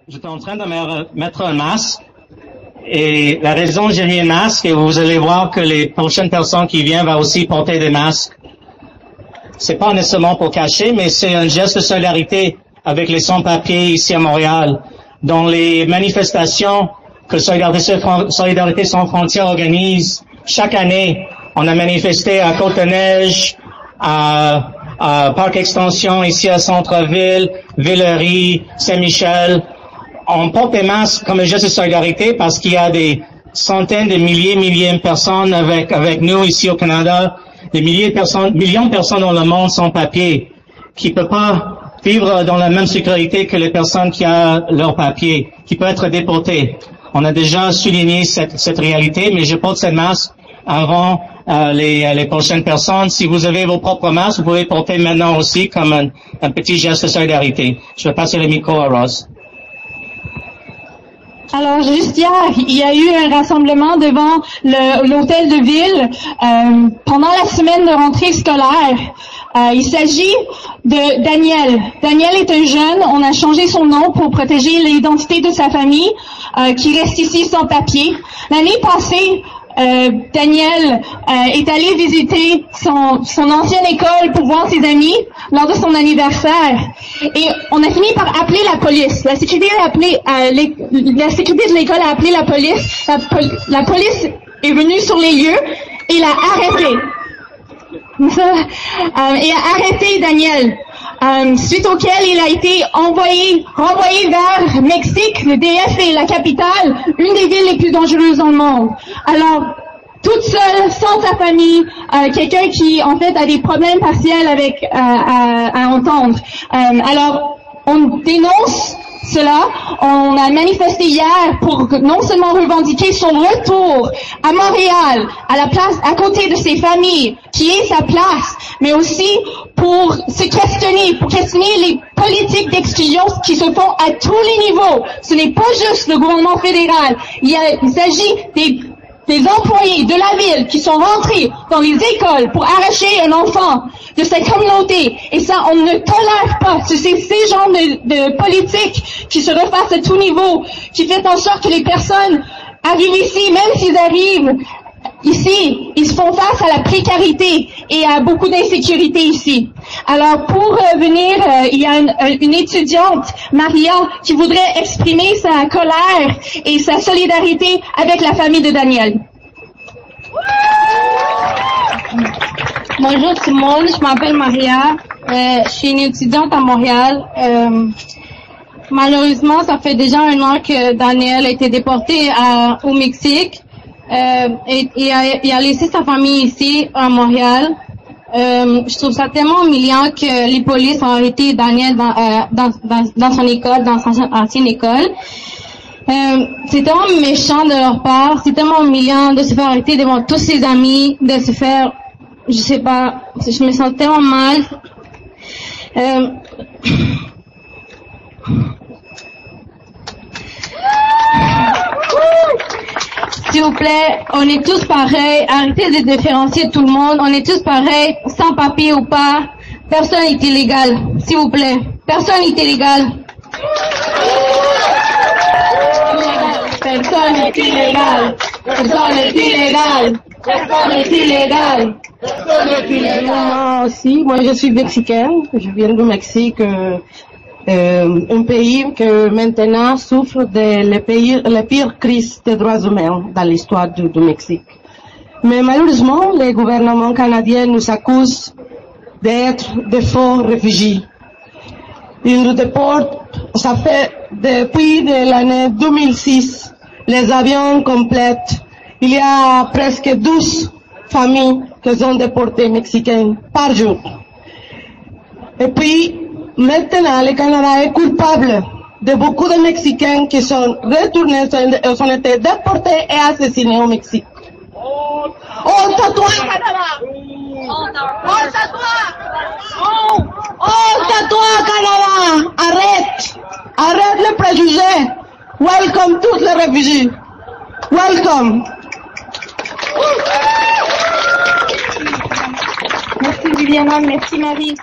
j'étais en train de mettre un masque. Et la raison j'ai mis un masque, et vous allez voir que les prochaines personnes qui viennent vont aussi porter des masques. C'est pas nécessairement pour cacher, mais c'est un geste de solidarité avec les sans-papiers ici à Montréal. Dans les manifestations que Solidarité sans frontières organise chaque année, on a manifesté à Côte-des-Neiges, à Parc Extension, ici à Centre-Ville, Villery, Saint-Michel. On porte des masques comme un geste de solidarité parce qu'il y a des centaines de milliers de personnes avec nous ici au Canada, des millions de personnes dans le monde sans papier, qui ne peuvent pas vivre dans la même sécurité que les personnes qui ont leur papier, qui peuvent être déportées. On a déjà souligné cette réalité, mais je porte cette masque avant les prochaines personnes. Si vous avez vos propres masques, vous pouvez porter maintenant aussi comme un petit geste de solidarité. Je vais passer le micro à Ross. Alors, juste hier, il y a eu un rassemblement devant l'hôtel de ville pendant la semaine de rentrée scolaire. Il s'agit de Daniel. Daniel est un jeune. On a changé son nom pour protéger l'identité de sa famille qui reste ici sans papier. L'année passée, Daniel est allé visiter son ancienne école pour voir ses amis lors de son anniversaire. Et on a fini par appeler la police. La sécurité de l'école a appelé la police. La police est venue sur les lieux et l'a arrêté. Et a arrêté Daniel. Suite auquel il a été renvoyé vers Mexique. Le DF est la capitale, une des villes les plus dangereuses dans le monde. Alors, toute seule, sans sa famille, quelqu'un qui en fait a des problèmes partiels à entendre. Alors, on dénonce cela. On a manifesté hier pour non seulement revendiquer son retour à Montréal, à la place, à côté de ses familles, qui est sa place, mais aussi pour se questionner, les politiques d'exclusion qui se font à tous les niveaux. Ce n'est pas juste le gouvernement fédéral. Il s'agit des employés de la ville qui sont rentrés dans les écoles pour arracher un enfant de sa communauté. Et ça, on ne tolère pas. C'est ces genres de politiques qui se refassent à tout niveau, qui fait en sorte que les personnes arrivent ici, même s'ils arrivent ici, ils se font face à la précarité et à beaucoup d'insécurité ici. Alors, pour venir, il y a une étudiante, Maria, qui voudrait exprimer sa colère et sa solidarité avec la famille de Daniel. Bonjour tout le monde, je m'appelle Maria, je suis une étudiante à Montréal. Malheureusement, ça fait déjà 1 an que Daniel a été déporté au Mexique. Et a laissé sa famille ici à Montréal. Je trouve ça tellement humiliant que les polices ont arrêté Daniel dans son école, dans son ancienne école. C'est tellement méchant de leur part, c'est tellement humiliant de se faire arrêter devant tous ses amis, de se faire, je sais pas, je me sens tellement mal. S'il vous plaît, on est tous pareils. Arrêtez de différencier tout le monde. On est tous pareils, sans papier ou pas. Personne n'est illégal. S'il vous plaît. Personne n'est illégal. Personne n'est illégal. Personne n'est illégal. Personne n'est illégal. Personne n'est illégal. Moi aussi, moi je suis mexicaine. Je viens du Mexique. Un pays qui maintenant souffre de la pire crise des droits humains dans l'histoire du Mexique. Mais malheureusement, le gouvernement canadien nous accuse d'être de faux réfugiés. Ils nous déportent, ça fait depuis l'année 2006, les avions complètes. Il y a presque 12 familles qui sont déportées mexicaines par jour. Et puis, maintenant, le Canada est coupable de beaucoup de Mexicains qui sont retournés, ont été déportés et assassinés au Mexique. Honte à toi, Canada! Honte à toi! Honte à toi, Canada! Arrête! Arrête les préjugés! Welcome tous les réfugiés! Welcome! Merci Viviana, merci Marie.